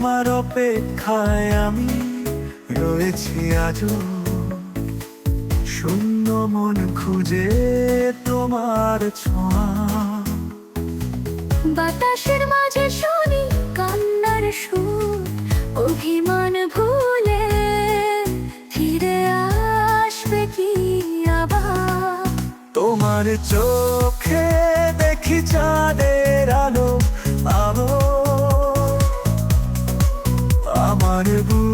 তোমার অপেক্ষায় আমি রয়েছি আজও, শূন্য মন খুঁজে তোমার ছোঁয়া। বাতাসের মাঝে শুনি কান্নার সুর, অভিমান ভুলে ফিরে আসবে কি আবার? তোমার চোখে দেখি চাঁদের আলো, আলো আমার বুক